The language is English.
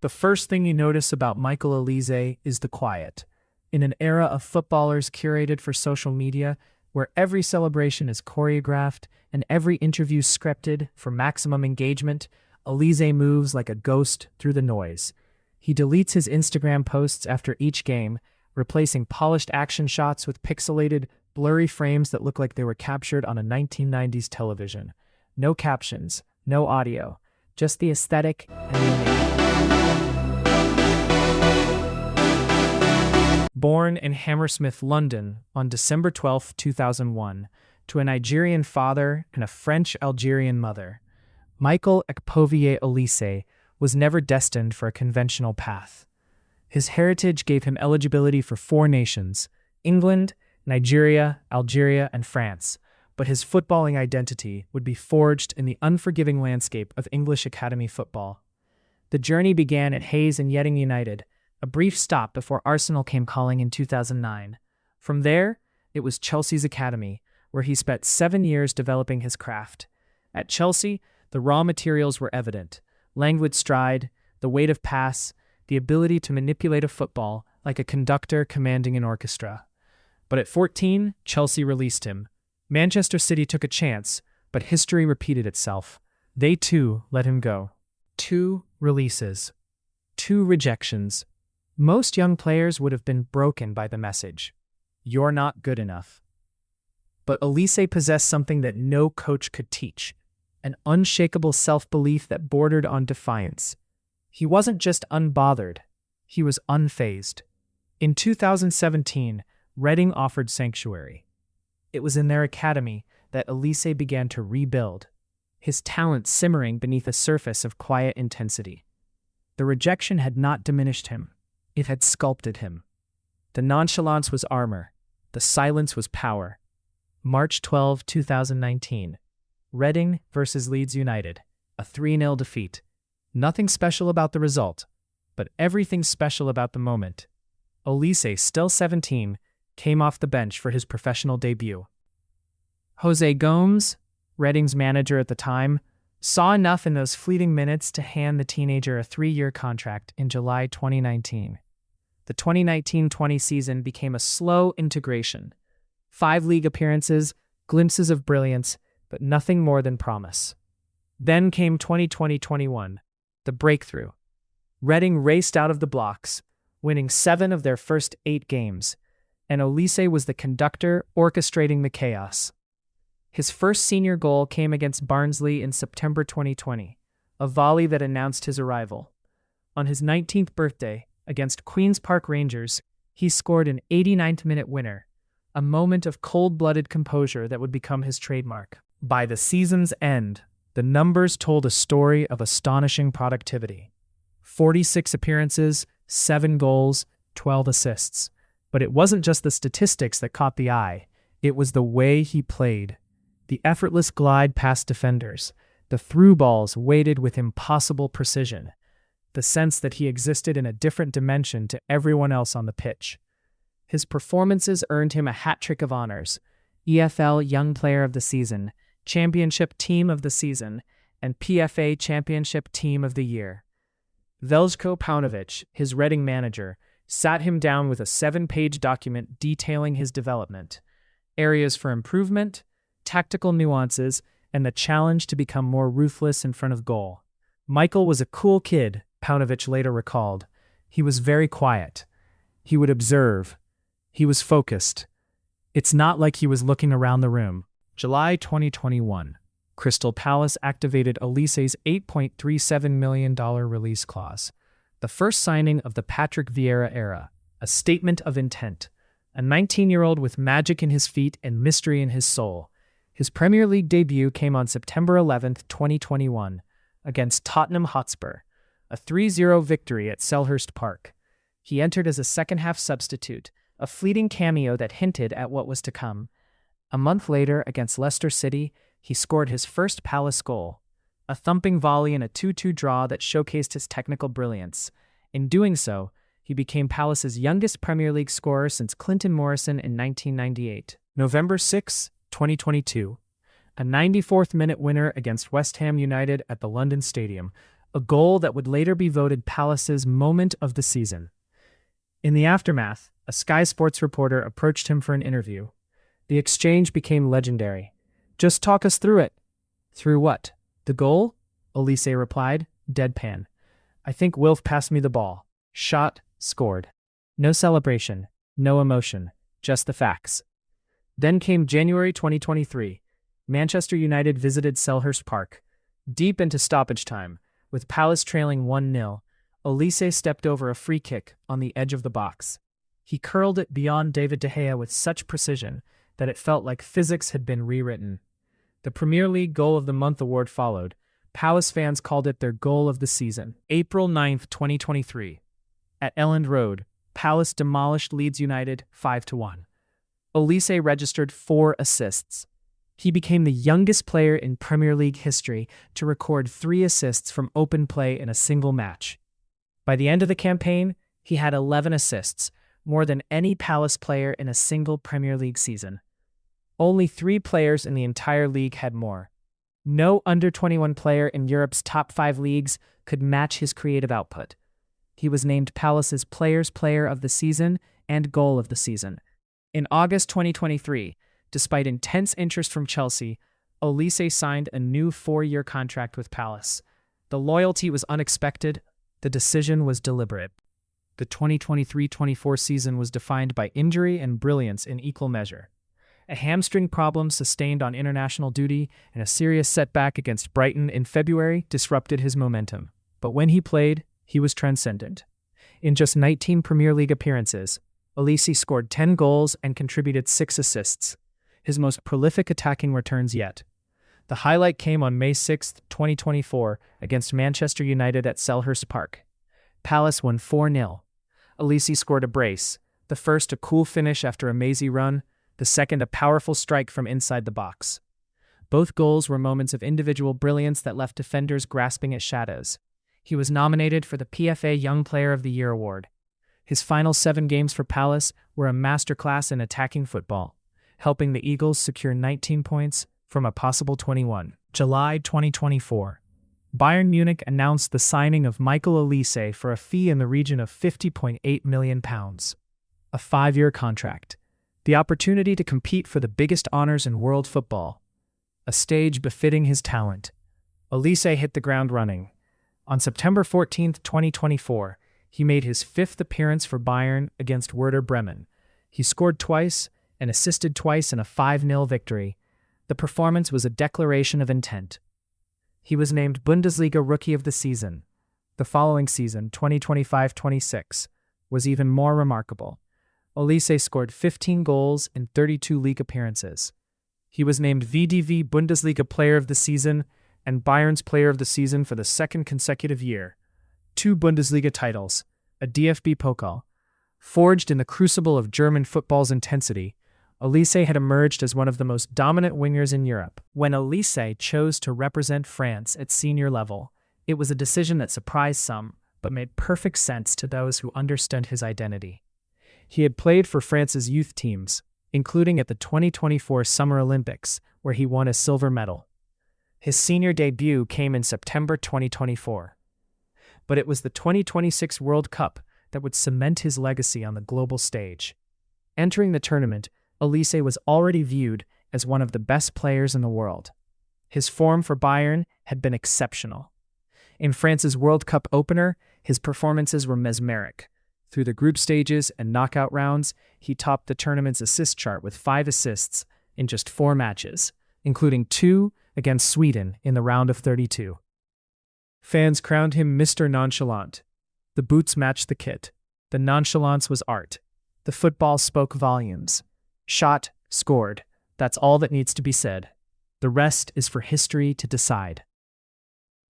The first thing you notice about Michael Olise is the quiet. In an era of footballers curated for social media, where every celebration is choreographed and every interview scripted for maximum engagement, Olise moves like a ghost through the noise. He deletes his Instagram posts after each game, replacing polished action shots with pixelated, blurry frames that look like they were captured on a 1990s television. No captions, no audio, just the aesthetic and the name. Born in Hammersmith, London, on December 12, 2001, to a Nigerian father and a French-Algerian mother, Michael Olise was never destined for a conventional path. His heritage gave him eligibility for 4 nations: England, Nigeria, Algeria, and France, but his footballing identity would be forged in the unforgiving landscape of English academy football. The journey began at Hayes and Yeading United, a brief stop before Arsenal came calling in 2009. From there, it was Chelsea's academy, where he spent 7 years developing his craft. At Chelsea, the raw materials were evident: languid stride, the weight of pass, the ability to manipulate a football like a conductor commanding an orchestra. But at 14, Chelsea released him. Manchester City took a chance, but history repeated itself. They too let him go. 2 releases. 2 rejections. Most young players would have been broken by the message: "You're not good enough." But Olise possessed something that no coach could teach: an unshakable self-belief that bordered on defiance. He wasn't just unbothered, he was unfazed. In 2017, Reading offered sanctuary. It was in their academy that Olise began to rebuild, his talent simmering beneath a surface of quiet intensity. The rejection had not diminished him. It had sculpted him. The nonchalance was armor. The silence was power. March 12, 2019. Reading versus Leeds United. A 3-0 defeat. Nothing special about the result, but everything special about the moment. Olise, still 17, came off the bench for his professional debut. Jose Gomes, Reading's manager at the time, saw enough in those fleeting minutes to hand the teenager a 3-year contract in July 2019. The 2019-20 season became a slow integration. 5 league appearances, glimpses of brilliance, but nothing more than promise. Then came 2020-21, the breakthrough. Reading raced out of the blocks, winning 7 of their first 8 games, and Olise was the conductor orchestrating the chaos. His first senior goal came against Barnsley in September 2020, a volley that announced his arrival. On his 19th birthday, against Queen's Park Rangers, he scored an 89th-minute winner, a moment of cold-blooded composure that would become his trademark. By the season's end, the numbers told a story of astonishing productivity. 46 appearances, 7 goals, 12 assists. But it wasn't just the statistics that caught the eye. It was the way he played. The effortless glide past defenders, the through balls weighted with impossible precision, the sense that he existed in a different dimension to everyone else on the pitch. His performances earned him a hat-trick of honors: EFL Young Player of the Season, Championship Team of the Season, and PFA Championship Team of the Year. Veljko Paunovic, his Reading manager, sat him down with a 7-page document detailing his development, areas for improvement, tactical nuances, and the challenge to become more ruthless in front of goal. Michael was a cool kid, Paunovic later recalled. He was very quiet. He would observe. He was focused. It's not like he was looking around the room. July 2021. Crystal Palace activated Olise's $8.37 million release clause. The first signing of the Patrick Vieira era, a statement of intent. A 19-year-old with magic in his feet and mystery in his soul. His Premier League debut came on September 11, 2021, against Tottenham Hotspur, a 3-0 victory at Selhurst Park. He entered as a second-half substitute, a fleeting cameo that hinted at what was to come. A month later, against Leicester City, he scored his first Palace goal, a thumping volley in a 2-2 draw that showcased his technical brilliance. In doing so, he became Palace's youngest Premier League scorer since Clinton Morrison in 1998. November 6, 2022. A 94th-minute winner against West Ham United at the London Stadium, a goal that would later be voted Palace's moment of the season. In the aftermath, a Sky Sports reporter approached him for an interview. The exchange became legendary. "Just talk us through it." "Through what? The goal?" Olise replied, deadpan. "I think Wilf passed me the ball. Shot, scored. No celebration, no emotion, just the facts." Then came January 2023. Manchester United visited Selhurst Park. Deep into stoppage time, with Palace trailing 1-0, Olise stepped over a free kick on the edge of the box. He curled it beyond David De Gea with such precision that it felt like physics had been rewritten. The Premier League Goal of the Month award followed. Palace fans called it their goal of the season. April 9th, 2023. At Elland Road, Palace demolished Leeds United 5-1. Olise registered 4 assists. He became the youngest player in Premier League history to record 3 assists from open play in a single match. By the end of the campaign, he had 11 assists, more than any Palace player in a single Premier League season. Only 3 players in the entire league had more. No under-21 player in Europe's top 5 leagues could match his creative output. He was named Palace's Players' Player of the Season and Goal of the Season. In August 2023, despite intense interest from Chelsea, Olise signed a new 4-year contract with Palace. The loyalty was unexpected. The decision was deliberate. The 2023-24 season was defined by injury and brilliance in equal measure. A hamstring problem sustained on international duty and a serious setback against Brighton in February disrupted his momentum. But when he played, he was transcendent. In just 19 Premier League appearances, Olise scored 10 goals and contributed 6 assists, his most prolific attacking returns yet. The highlight came on May 6, 2024, against Manchester United at Selhurst Park. Palace won 4-0. Olise scored a brace, the first a cool finish after a mazy run, the second a powerful strike from inside the box. Both goals were moments of individual brilliance that left defenders grasping at shadows. He was nominated for the PFA Young Player of the Year award. His final 7 games for Palace were a masterclass in attacking football, helping the Eagles secure 19 points from a possible 21. July 2024. Bayern Munich announced the signing of Michael Olise for a fee in the region of £50.8 million. A 5-year contract. The opportunity to compete for the biggest honors in world football. A stage befitting his talent. Olise hit the ground running. On September 14, 2024, he made his 5th appearance for Bayern against Werder Bremen. He scored twice and assisted twice in a 5-0 victory. The performance was a declaration of intent. He was named Bundesliga Rookie of the Season. The following season, 2025-26, was even more remarkable. Olise scored 15 goals in 32 league appearances. He was named VDV Bundesliga Player of the Season and Bayern's Player of the Season for the 2nd consecutive year. 2 Bundesliga titles, a DFB Pokal. Forged in the crucible of German football's intensity, Olise had emerged as one of the most dominant wingers in Europe. When Olise chose to represent France at senior level, it was a decision that surprised some, but made perfect sense to those who understood his identity. He had played for France's youth teams, including at the 2024 Summer Olympics, where he won a silver medal. His senior debut came in September 2024. But it was the 2026 World Cup that would cement his legacy on the global stage. Entering the tournament, Olise was already viewed as one of the best players in the world. His form for Bayern had been exceptional. In France's World Cup opener, his performances were mesmeric. Through the group stages and knockout rounds, he topped the tournament's assist chart with 5 assists in just 4 matches, including 2 against Sweden in the round of 32. Fans crowned him Mr. Nonchalant. The boots matched the kit. The nonchalance was art. The football spoke volumes. Shot, scored. That's all that needs to be said. The rest is for history to decide.